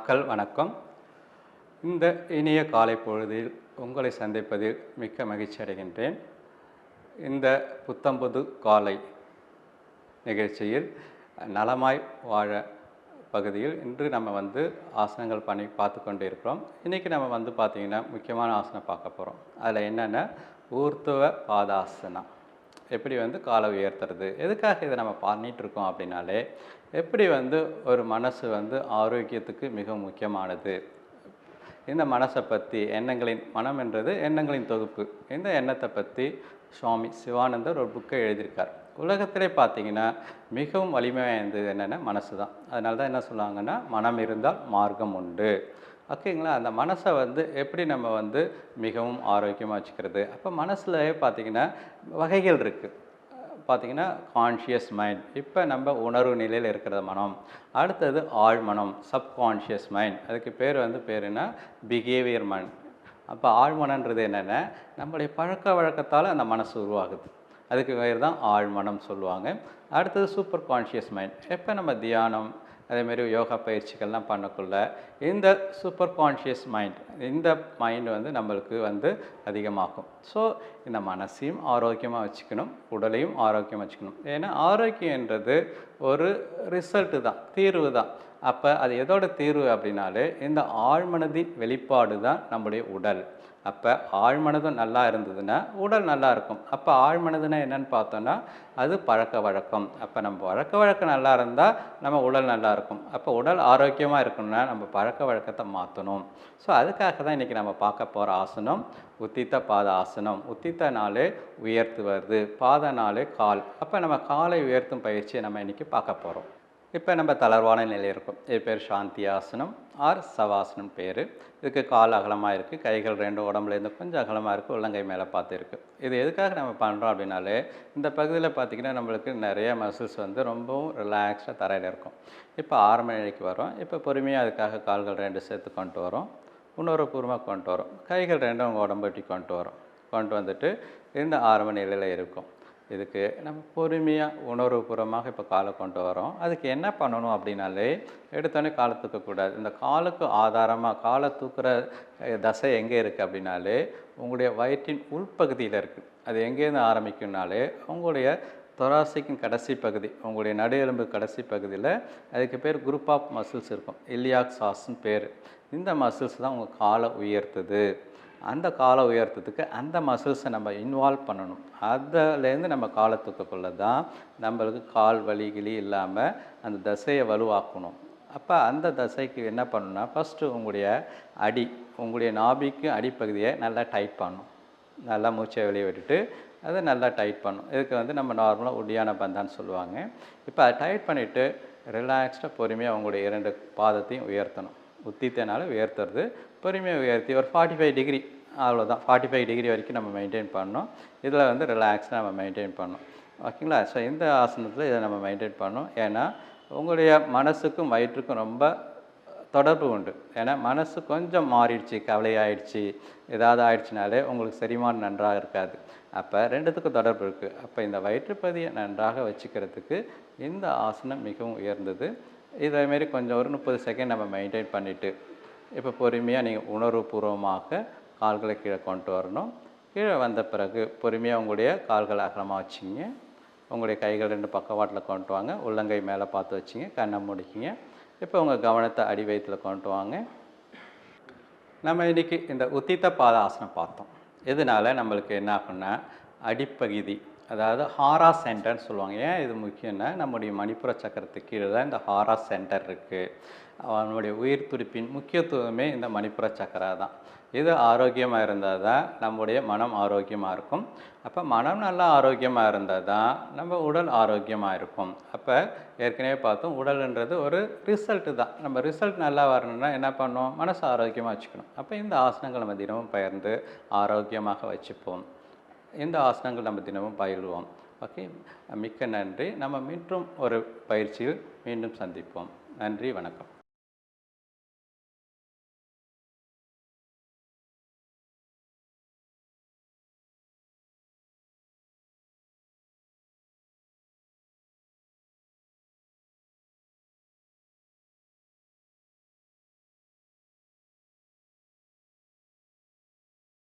மக்கள் வணக்கம். இந்த இனிய காலை பொழுதில் உங்களை சந்திப்பதில் மிக்க மகிழ்ச்சி அடைகின்றேன். இந்த புத்தம்புது காலை நிகழ்ச்சியில் நலமாய் வாழ பகுதியில் இன்று நம்ம ஆசனங்கள் பண்ணி பார்த்து கொண்டு இருக்கிறோம். இன்றைக்கி நம்ம பார்த்திங்கன்னா முக்கியமான ஆசனம் பார்க்க போகிறோம். அதில் என்னென்னா ஊர்த்துவ பாதாசனம். எப்படி காலை உயர்த்துறது, எதுக்காக இதை நம்ம பண்ணிகிட்ருக்கோம் அப்படின்னாலே, எப்படி ஒரு மனசு ஆரோக்கியத்துக்கு மிக முக்கியமானது. இந்த மனசை பற்றி மனம் என்றது எண்ணங்களின் தொகுப்பு. இந்த எண்ணத்தை பற்றி சுவாமி சிவானந்தர் ஒரு புக்கை எழுதியிருக்கார். உலகத்திலே பார்த்திங்கன்னா மிகவும் வலிமை வாய்ந்தது என்னென்னா மனசு தான். அதனால தான் என்ன சொல்லுவாங்கன்னா, மனம் இருந்தால் மார்க்கம் உண்டு. ஓகேங்களா. அந்த மனசை எப்படி நம்ம மிகவும் ஆரோக்கியமாக வச்சுக்கிறது. அப்போ மனசுலேயே பார்த்திங்கன்னா வகைகள் இருக்குது. பார்த்திங்கன்னா கான்ஷியஸ் மைண்ட், இப்போ நம்ம உணர்வு நிலையில் இருக்கிற மனம். அடுத்தது ஆழ்மனம், சப்கான்ஷியஸ் மைண்ட். அதுக்கு பேருனா பிஹேவியர் மைண்ட். அப்போ ஆழ்மனன்றது என்னென்னா நம்மளுடைய பழக்க வழக்கத்தால் அந்த மனசு உருவாகுது. அதுக்கு பேர் தான் ஆழ்மனம் சொல்லுவாங்க. அடுத்தது சூப்பர் கான்ஷியஸ் மைண்ட். எப்போ நம்ம தியானம் அதேமாரி யோகா பயிற்சிகள்லாம் பண்ணக்குள்ள இந்த சூப்பர் கான்ஷியஸ் மைண்ட், இந்த மைண்ட் நம்மளுக்கு அதிகமாகும். ஸோ இந்த மனசையும் ஆரோக்கியமாக வச்சுக்கணும், உடலையும் ஆரோக்கியமாக வச்சுக்கணும். ஏன்னா ஆரோக்கியன்றது ஒரு ரிசல்ட்டு தான், தீர்வு தான். அப்போ அது எதோட தீர்வு அப்படின்னாலே இந்த ஆழ்மனதின் வெளிப்பாடு தான் நம்முடைய உடல். அப்போ ஆழ்மனதும் நல்லா இருந்ததுன்னா உடல் நல்லா இருக்கும். அப்போ ஆழ்மனதுன்னா என்னென்னு பார்த்தோன்னா அது பழக்க வழக்கம். அப்போ நம்ம பழக்க வழக்கம் நல்லா இருந்தால் நம்ம உடல் நல்லா இருக்கும். அப்போ உடல் ஆரோக்கியமாக இருக்கணும்னா நம்ம பழக்க வழக்கத்தை மாற்றணும். ஸோ அதுக்காக தான் இன்றைக்கி நம்ம பார்க்க போகிற ஆசனம் உத்தித்த பாத ஆசனம். உத்தித்தனாலே உயர்த்துவது, பாதனாலே கால். அப்போ நம்ம காலை உயர்த்தும் பயிற்சியை நம்ம இன்றைக்கி பார்க்க போகிறோம். இப்போ நம்ம தளர்வான நிலை இருக்கும். இது பேர் சாந்தி ஆசனம் ஆர் சவாசனம் பேர். இதுக்கு கால் அகலமாக இருக்குது, கைகள் ரெண்டும் உடம்புலேருந்து கொஞ்சம் அகலமாக இருக்குது, உள்ளங்கை மேலே பார்த்து இருக்குது. இது எதுக்காக நம்ம பண்ணுறோம் அப்படின்னாலே, இந்த பகுதியில் பார்த்திங்கன்னா நம்மளுக்கு நிறைய மசில்ஸ் ரொம்பவும் ரிலாக்ஸ்டாக தரையில் இருக்கும். இப்போ ஆரம்ப நிலைக்கு வரோம். இப்போ பொறுமையாக அதுக்காக கால்கள் ரெண்டு சேர்த்து கொண்டு வரோம், உணர்வுபூர்வமாக கொண்டு வரோம். கைகள் ரெண்டும் உங்கள் உடம்பு வெட்டி கொண்டு வந்துட்டு இந்த ஆரம்ப நிலையில் இருக்கும். இதுக்கு நம்ம பொறுமையாக உணர்வுபூர்வமாக இப்போ காலை கொண்டு வரோம். அதுக்கு என்ன பண்ணணும் அப்படின்னாலே, எடுத்தோடனே காலை தூக்கக்கூடாது. இந்த காலுக்கு ஆதாரமாக காலை தூக்குற தசை எங்கே இருக்குது அப்படின்னாலே உங்களுடைய வயிற்றின் உள்பகுதியில் இருக்குது. அது எங்கேருந்து ஆரம்பிக்கும்னாலே உங்களுடைய தொராசிக்கின் கடைசி பகுதி, உங்களுடைய நடு எலும்பு கடைசி பகுதியில் அதுக்கு பேர் குரூப் ஆஃப் மசில்ஸ் இருக்கும், இலியாக் சாஸ்ன்னு பேர். இந்த மசில்ஸ் தான் உங்கள் காலை உயர்த்துது. அந்த காலை உயர்த்தத்துக்கு அந்த மசில்ஸை நம்ம இன்வால்வ் பண்ணணும். அதிலேருந்து நம்ம காலை தூக்கக்குள்ள தான் நம்மளுக்கு கால் வலி இல்லாமல் அந்த தசையை வலுவாக்கணும். அப்போ அந்த தசைக்கு என்ன பண்ணணும்னா, ஃபஸ்ட்டு உங்களுடைய நாபிக்கு அடிப்பகுதியை நல்லா டைட் பண்ணணும். நல்லா மூச்சை வெளியே விட்டுட்டு அதை நல்லா டைட் பண்ணணும். இதுக்கு நம்ம நார்மலாக உடியான பந்தான்னு சொல்லுவாங்க. இப்போ அதை டைட் பண்ணிவிட்டு ரிலாக்ஸ்டாக பொறுமையாக உங்களுடைய 2 பாதத்தையும் உயர்த்தணும். உத்தித்தனால உயர்த்துறது, பொறுமையாக உயர்த்தி ஒரு 45 டிகிரி, அவ்வளோதான். 45 டிகிரி வரைக்கும் நம்ம மெயின்டைன் பண்ணணும். இதில் ரிலாக்ஸாக நம்ம மெயின்டைன் பண்ணணும். ஓகேங்களா. ஸோ இந்த ஆசனத்தில் இதை நம்ம மெயின்டைன் பண்ணணும். ஏன்னா உங்களுடைய மனசுக்கும் வயிற்றுக்கும் ரொம்ப தொடர்பு உண்டு. ஏன்னா மனசு கொஞ்சம் மாறிடுச்சு, கவலையாயிடுச்சு, ஏதாவது ஆயிடுச்சுனாலே உங்களுக்கு செரிமானம் நன்றாக இருக்காது. அப்போ ரெண்டுத்துக்கும் தொடர்பு இருக்குது. அப்போ இந்த வயிற்றுப்பகுதியை நன்றாக வச்சுக்கிறதுக்கு இந்த ஆசனம் மிகவும் உயர்ந்தது. இதேமாரி கொஞ்சம் ஒரு 30 செகண்ட் நம்ம மெயின்டைன் பண்ணிவிட்டு இப்போ பொறுமையாக நீங்கள் உணர்வுபூர்வமாக கால்களை கீழே கொண்டு வரணும். கீழே வந்த பிறகு பொறுமையாக உங்களுடைய கால்களை அகலமாக வச்சிங்க. உங்களுடைய கைகள் 2 பக்கவாட்டில் கொண்டு வாங்க, உள்ளங்கை மேலே பார்த்து வச்சிங்க, கண்ணை முடிக்கிங்க. இப்போ உங்கள் கவனத்தை அடி வயிற்றில் கொண்டு வாங்க. நம்ம இன்றைக்கி இந்த உத்தித்த பாத ஆசனம் பார்த்தோம். இதனால் நம்மளுக்கு என்ன ஆகும்னா, அடிப்பகுதி, அதாவது ஹாரா சென்டர்னு சொல்லுவாங்க. ஏன் இது முக்கியம்னா, நம்முடைய மணிப்புர சக்கரத்துக்கு கீழே தான் இந்த ஹாரா சென்டர் இருக்குது. நம்முடைய உயிர் துடிப்பின் முக்கியத்துவமே இந்த மணிப்புர சக்கரா தான். இது ஆரோக்கியமாக இருந்தால் தான் நம்முடைய மனம் ஆரோக்கியமாக இருக்கும். அப்போ மனம் நல்லா ஆரோக்கியமாக இருந்தால் தான் நம்ம உடல் ஆரோக்கியமாக இருக்கும். அப்போ ஏற்கனவே பார்த்தோம், உடல்ன்றது ஒரு ரிசல்ட்டு தான். நம்ம ரிசல்ட் நல்லா வரணும்னா என்ன பண்ணணும், மனசு ஆரோக்கியமாக வச்சுக்கணும். அப்போ இந்த ஆசனங்கள் நம்ம தினமும் பகிர்ந்து ஆரோக்கியமாக வச்சுப்போம். இந்த ஆசனங்கள் நம்ம தினமும் பயிலுவோம். ஓகே, மிக்க நன்றி. நம்ம மீண்டும் ஒரு பயிற்சியில் மீண்டும் சந்திப்போம். நன்றி, வணக்கம்.